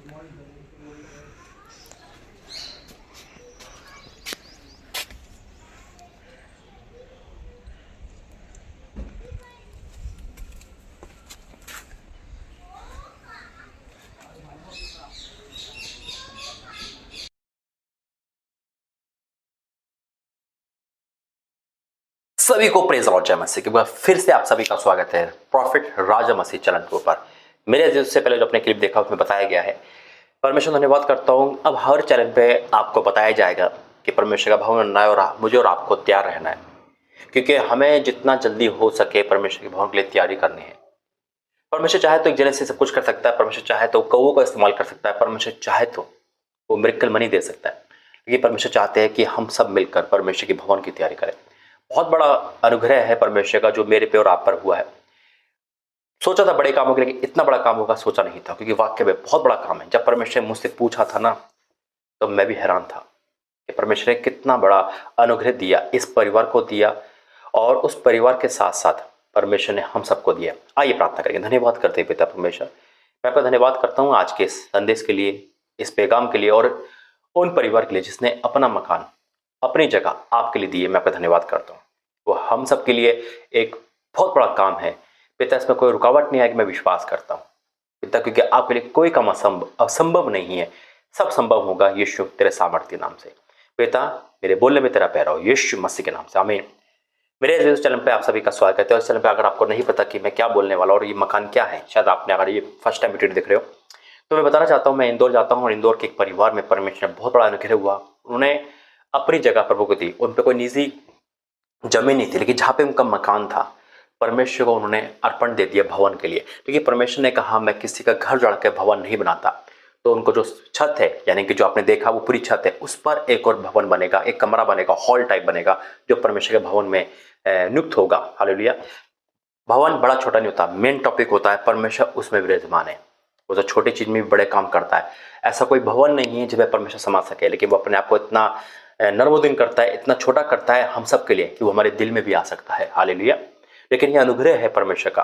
सभी को praise Lord जय मसीह के बाद फिर से आप सभी का स्वागत है प्रॉफिट राजा मसीह चैनल के ऊपर। मेरे से पहले जो अपने क्लिप देखा उसमें बताया गया है, परमेश्वर धन्यवाद करता हूं। अब हर चैनल पे आपको बताया जाएगा कि परमेश्वर का भवन बनना है और मुझे और आपको तैयार रहना है, क्योंकि हमें जितना जल्दी हो सके परमेश्वर के भवन के लिए तैयारी करनी है। परमेश्वर चाहे तो एक जने से सब कुछ कर सकता है, परमेश्वर चाहे तो कौओं का इस्तेमाल कर सकता है, परमेश्वर चाहे तो वो मिरेकल मनी दे सकता है, लेकिन परमेश्वर चाहते हैं कि हम सब मिलकर परमेश्वर के भवन की तैयारी करें। बहुत बड़ा अनुग्रह है परमेश्वर का जो मेरे पे और आप पर हुआ है। सोचा था बड़े कामों के लिए, इतना बड़ा काम होगा सोचा नहीं था, क्योंकि वाक्य में बहुत बड़ा काम है। जब परमेश्वर ने मुझसे पूछा था ना, तो मैं भी हैरान था कि परमेश्वर ने कितना बड़ा अनुग्रह दिया, इस परिवार को दिया और उस परिवार के साथ साथ परमेश्वर ने हम सबको दिया। आइए प्रार्थना करेंगे। धन्यवाद करते हैं पिता परमेश्वर, मैं आपका धन्यवाद करता हूँ आज के इस संदेश के लिए, इस पैगाम के लिए और उन परिवार के लिए जिसने अपना मकान, अपनी जगह आपके लिए दिए। मैं आपका धन्यवाद करता हूँ। वो हम सब के लिए एक बहुत बड़ा काम है पिता, इसमें कोई रुकावट नहीं आएगी, मैं विश्वास करता हूँ पिता, क्योंकि आपके लिए कोई काम असंभव नहीं है, सब संभव होगा यीशु तेरे सामर्थ्य नाम से। पिता मेरे बोलने में तेरा पैरा हो, यीशु मसीह के नाम से, आमीन। मेरे इस चैनल पे आप सभी का स्वागत है। और इस चैनल पे अगर आपको नहीं पता कि मैं क्या बोलने वाला और ये मकान क्या है, शायद आपने अगर ये फर्स्ट टाइम वीडियो देख रहे हो, तो मैं बताना चाहता हूँ मैं इंदौर जाता हूँ और इंदौर के एक परिवार में परमेश्वर ने बहुत बड़ा अनुग्रह हुआ। उन्होंने अपनी जगह प्रभु को दी, उन पर कोई निजी जमीन नहीं थी, लेकिन जहाँ पे उनका मकान था परमेश्वर को उन्होंने अर्पण दे दिया भवन के लिए, क्योंकि परमेश्वर ने कहा मैं किसी का घर उजाड़ के भवन नहीं बनाता। तो उनको जो छत है, यानी कि जो आपने देखा वो पूरी छत है, उस पर एक और भवन बनेगा, एक कमरा बनेगा, हॉल टाइप बनेगा, जो परमेश्वर के भवन में नियुक्त होगा। हालेलुया। भवन बड़ा छोटा नहीं होता, मेन टॉपिक होता है परमेश्वर उसमें विराजमान है। वो तो छोटी चीज में भी बड़े काम करता है। ऐसा कोई भवन नहीं है जिसमें परमेश्वर समा सके, लेकिन वो अपने आप को इतना नर्मोदिन करता है, इतना छोटा करता है हम सब के लिए कि वो हमारे दिल में भी आ सकता है। हालेलुया। लेकिन ये अनुग्रह है परमेश्वर का।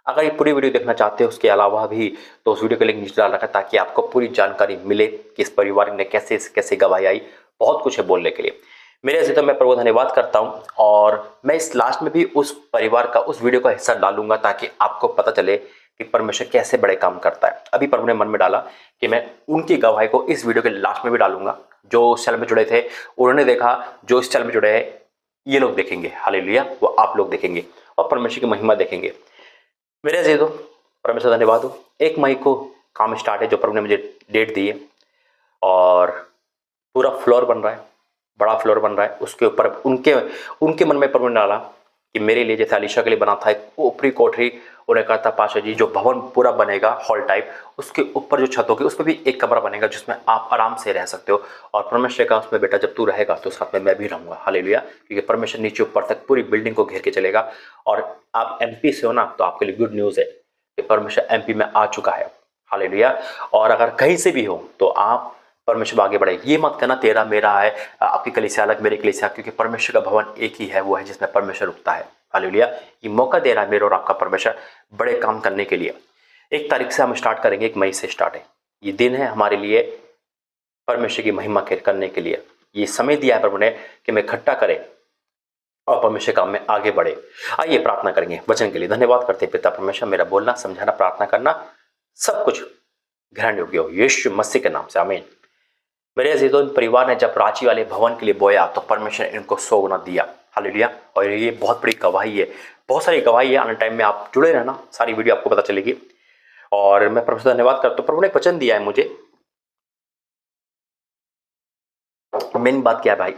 अगर ये पूरी वीडियो देखना चाहते हो उसके अलावा भी, तो उस वीडियो का लिंक नीचे डाल रखा है ताकि आपको पूरी जानकारी मिले कि इस परिवार ने कैसे कैसे गवाही आई। बहुत कुछ है बोलने के लिए। मेरे से तो मैं प्रभु धन्यवाद करता हूं और मैं इस लास्ट में भी उस परिवार का उस वीडियो का हिस्सा डालूंगा ताकि आपको पता चले कि परमेश्वर कैसे बड़े काम करता है। अभी प्रभु ने मन में डाला कि मैं उनकी गवाही को इस वीडियो के लास्ट में भी डालूंगा। जो इस चैनल में जुड़े थे उन्होंने देखा, जो इस चैनल में जुड़े हैं ये लोग देखेंगे, हालेलुया, वो आप लोग देखेंगे और परमेश्वर की महिमा देखेंगे। मेरे से दो परमेश्वर धन्यवाद हो। 1 मई को काम स्टार्ट है, जो प्रभु ने मुझे डेट दी है, और पूरा फ्लोर बन रहा है, बड़ा फ्लोर बन रहा है। उसके ऊपर उनके उनके मन में प्रभु ने डाला कि मेरे लिए, जैसे अलीशा के लिए बना था एक ऊपरी कोठरी, उन्हें कहा था पाशा जी जो भवन पूरा बनेगा हॉल टाइप, उसके ऊपर जो छत होगी उसमें भी एक कमरा बनेगा जिसमें आप आराम से रह सकते हो। और परमेश्वर का उसमें बेटा जब तू रहेगा तो साथ में मैं भी रहूंगा। हालेलुया। क्योंकि परमेश्वर नीचे ऊपर तक पूरी बिल्डिंग को घेर के चलेगा। और आप एमपी से हो ना, तो आपके लिए गुड न्यूज़ है कि परमेश्वर एमपी में आ चुका है। हालेलुया। और अगर कहीं से भी हो तो आप परमेश्वर आगे बढ़े। ये मत कहना तेरा मेरा है, आपकी कलीसिया अलग मेरी कलीसिया, क्योंकि परमेश्वर का भवन एक ही है, वो है जिसमें परमेश्वर रुकता है। हालेलुया। ये मौका दे रहा है मेरे और आपका परमेश्वर बड़े काम करने के लिए। 1 तारीख से हम स्टार्ट करेंगे, 1 मई से स्टार्ट है। ये दिन है हमारे लिए परमेश्वर की महिमा करने के लिए। ये समय दिया है प्रभु ने कि मैं इकट्ठा करे और परमेश्वर काम में आगे बढ़े। आइए प्रार्थना करेंगे वचन के लिए। धन्यवाद करते पिता परमेश्वर, मेरा बोलना समझाना प्रार्थना करना सब कुछ ग्रहण योग्य हो, यीशु मसीह के नाम से, आमीन। मेरे अजीजों, परिवार ने जब रांची वाले भवन के लिए बोया तो परमेश्वर ने इनको 100 गुना दिया। हालेलुया। और ये बहुत बड़ी गवाही है, बहुत सारी गवाही है। आने टाइम में आप जुड़े रहना, सारी वीडियो आपको पता चलेगी। और मैं प्रभु से धन्यवाद करता हूँ। प्रभु ने एक वचन दिया है मुझे। मेन बात क्या है भाई,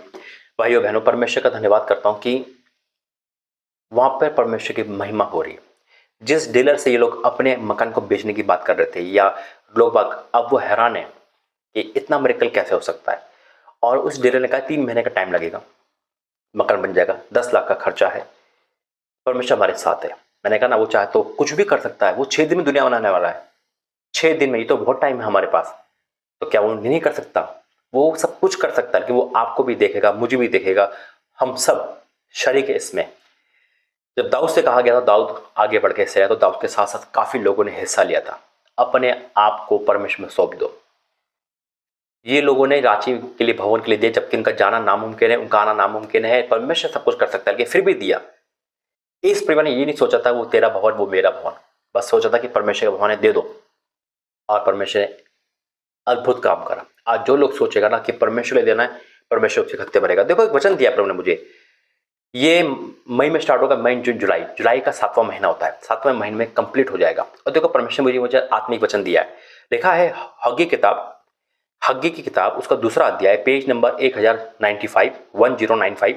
भाइयों बहनों, परमेश्वर का धन्यवाद करता हूँ कि वहां पर परमेश्वर की महिमा हो रही है। जिस डीलर से ये लोग अपने मकान को बेचने की बात कर रहे थे, या लोग बाग, अब वो हैरान है कि इतना मिरेकल कैसे हो सकता है। और उस डीलर ने कहा 3 महीने का टाइम लगेगा, मकान बन जाएगा, 10 लाख का खर्चा है, परमेश्वर हमारे साथ है। मैंने कहा ना, वो चाहे तो कुछ भी कर सकता है, वो 6 दिन में दुनिया बनाने वाला है। 6 दिन में, ये तो बहुत टाइम है हमारे पास, तो क्या वो नहीं कर सकता? वो सब कुछ कर सकता है, कि वो आपको भी देखेगा, मुझे भी देखेगा, हम सब शरीक है इसमें। जब दाऊद से कहा गया था दाऊद आगे बढ़ के से, तो दाऊद के साथ साथ काफी लोगों ने हिस्सा लिया था। अपने आप को परमेश्वर में सौंप दो। ये लोगों ने रांची के लिए, भवन के लिए दिया, जबकि उनका जाना नामुमकिन है, उनका आना नामुमकिन है। परमेश्वर सब कुछ कर सकता है, लेकिन फिर भी दिया। इस परिवार ने ये नहीं सोचा था वो तेरा भवन वो मेरा भवन, बस सोचा था कि परमेश्वर का भवन है, दे दो। और परमेश्वर ने अद्भुत काम करा। आज जो लोग सोचेगा ना कि परमेश्वर ने देना है, परमेश्वर उसके खत्ते भरेगा। देखो एक वचन दिया प्रभु ने मुझे, ये मई में स्टार्ट होगा, मई जून जुलाई, जुलाई का 7वां महीना होता है, 7वें महीने में कंप्लीट हो जाएगा। और देखो परमेश्वर ने मुझे आत्मिक वचन दिया है, लिखा है हग्गी की किताब उसका दूसरा अध्याय, पेज नंबर 1095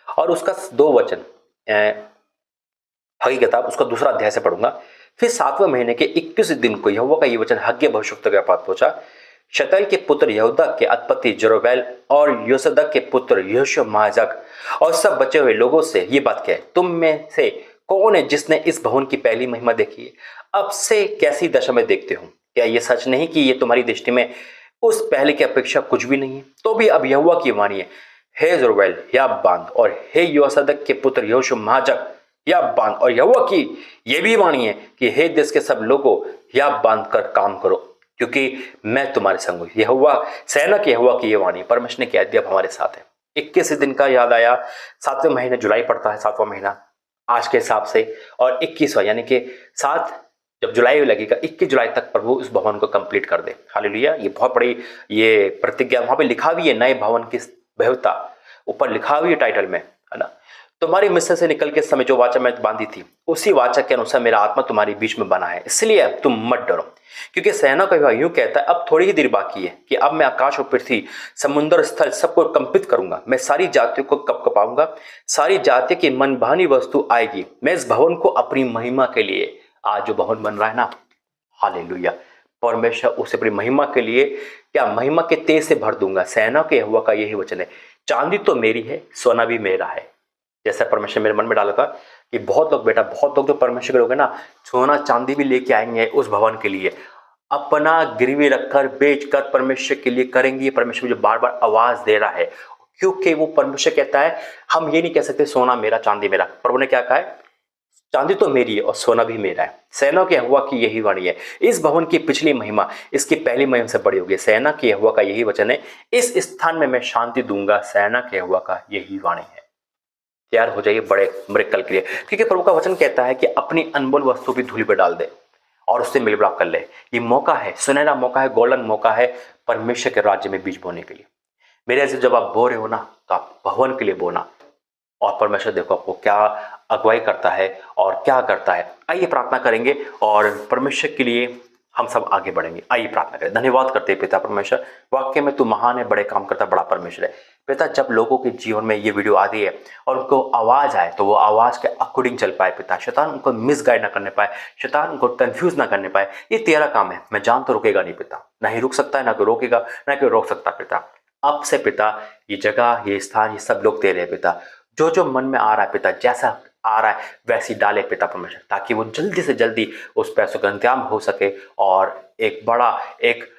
और उसका 2 वचन, हग्गी किताब उसका दूसरा अध्याय से पढ़ूंगा। फिर 7वें महीने के 21 दिन को यहोवा का ये वचन हग्गी भविष्यवक्ता के पास पहुंचा। शतल के पुत्र यहूदा के अधिपति जरोबैल और योसदक के पुत्र यहोशू महायाजक और सब बचे हुए लोगों से ये बात कहे, तुम में से कौन है जिसने इस भवन की पहली महिमा देखी है? अब से कैसी दशा में देखते हो? क्या ये सच नहीं कि ये तुम्हारी दृष्टि में उस पहले की अपेक्षा कुछ भी नहीं है? तो भी अब यहोवा की वाणी है, हे जरोबैल या बांध, और हे योसदक के पुत्र यहोशू महायाजक या बांध, और यहोवा की ये भी वाणी है कि हे देश के सब लोगों या बांध कर काम करो, क्योंकि मैं तुम्हारे संग हूं। यहोवा सेना के यहोवा की ये वाणी, परमेश्वर ने कह दिया हमारे साथ है। 21 दिन का याद आया, 7वें महीने जुलाई पड़ता है, 7वां महीना आज के हिसाब से, और 21वां यानी कि 7 जब जुलाई लगेगा, 21 जुलाई तक प्रभु इस भवन को कंप्लीट कर दे। हालेलुया। ये बहुत बड़ी ये प्रतिज्ञा, वहां पे लिखा भी है नए भवन की भव्यता, ऊपर लिखा भी है टाइटल में, है ना। तुम्हारी मिस्र से निकल के समय जो वाचा मैं बांधी थी, उसी वाचा के अनुसार मेरा आत्मा तुम्हारे बीच में बना है, इसलिए तुम मत डरो, क्योंकि सेना का यूं कहता है, अब थोड़ी ही देर बाकी है कि अब मैं आकाश और पृथ्वी, समुद्र स्थल सबको कंपित करूंगा। मैं सारी जातियों को कपकपाऊंगा, सारी जातियों की मनभानी वस्तु आएगी। मैं इस भवन को अपनी महिमा के लिए, आज जो भवन बन रहा है ना, हालेलुया, परमेश्वर उसे अपनी महिमा के लिए क्या महिमा के तेज से भर दूंगा। सेना के यहोवा का यही वचन है, चांदी तो मेरी है, सोना भी मेरा है। जैसा परमेश्वर मेरे मन में डाला था कि बहुत लोग जो परमेश्वर के लोग हैं ना, सोना चांदी भी लेके आएंगे उस भवन के लिए, अपना गिरवी रखकर बेच कर परमेश्वर के लिए करेंगे। परमेश्वर जो बार बार आवाज दे रहा है, क्योंकि वो परमेश्वर कहता है, हम ये नहीं कह सकते सोना मेरा चांदी मेरा। प्रभु ने क्या कहा है, चांदी तो मेरी है और सोना भी मेरा है। सेना के यहोवा की यही वाणी है, इस भवन की पिछली महिमा इसकी पहली महिमा से बड़ी होगी। सेना के यहोवा का यही वचन है, इस स्थान में मैं शांति दूंगा। सेना के यहोवा का यही वाणी है। तैयार हो जाइए बड़े मिरेकल के लिए, क्योंकि प्रभु का वचन कहता है कि अपनी अनमोल वस्तु भी धूल पे डाल दे और उससे मिलमिलाप कर ले। ये मौका है, सुनहरा मौका है, गोल्डन मौका है परमेश्वर के राज्य में बीज बोने के लिए। मेरे ऐसे जब आप बो रहे हो ना, तो आप भवन के लिए बोना, और परमेश्वर देखो आपको क्या अगुवाई करता है और क्या करता है। आइए प्रार्थना करेंगे और परमेश्वर के लिए हम सब आगे बढ़ेंगे। आइए प्रार्थना करें। धन्यवाद करते हैं पिता परमेश्वर, वाक्य में तू महान है, बड़े काम करता, बड़ा परमेश्वर है। पिता जब लोगों के जीवन में ये वीडियो आती है और उनको आवाज आए, तो वो आवाज के अकॉर्डिंग चल पाए। पिता शैतान उनको मिसगाइड ना करने पाए, शैतान उनको कंफ्यूज ना करने पाए। ये तेरा काम है, मैं जान तो रुकेगा नहीं पिता, ना ही रुक सकता है, ना कोई रोकेगा, ना कोई रोक सकता पिता। अब से पिता ये जगह, ये स्थान, ये सब लोग तेरे हैं पिता। जो जो मन में आ रहा है पिता, जैसा आ रहा है वैसी डाले पिता परमेश्वर, ताकि वो जल्दी से जल्दी उस पैसों का इंतजाम हो सके और एक बड़ा, एक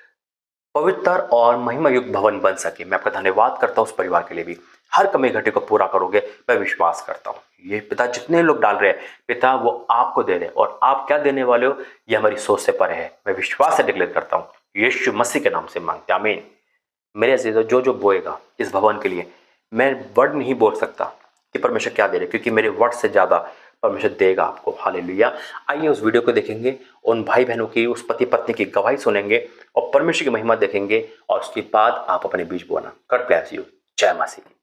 पवित्र और महिमा युक्त भवन बन सके। मैं आपका धन्यवाद करता हूँ उस परिवार के लिए भी, हर कमी घटे को पूरा करोगे मैं विश्वास करता हूँ। ये पिता जितने लोग डाल रहे हैं पिता, वो आपको दे रहे हैं, और आप क्या देने वाले हो ये हमारी सोच से परे है। मैं विश्वास से डिक्लेयर करता हूँ, यीशु मसीह के नाम से मांगते हैं, आमीन। मेरे अजीजों, जो जो बोएगा इस भवन के लिए, मैं वर्ड नहीं बोल सकता कि परमेश्वर क्या दे रहे, क्योंकि मेरे वर्ड से ज्यादा परमेश्वर देगा आपको। हालेलुया। आइए उस वीडियो को देखेंगे, उन भाई बहनों की, उस पति पत्नी की गवाही सुनेंगे और परमेश्वर की महिमा देखेंगे, और उसके बाद आप अपने बीच बोना। God bless you. जय मसीह।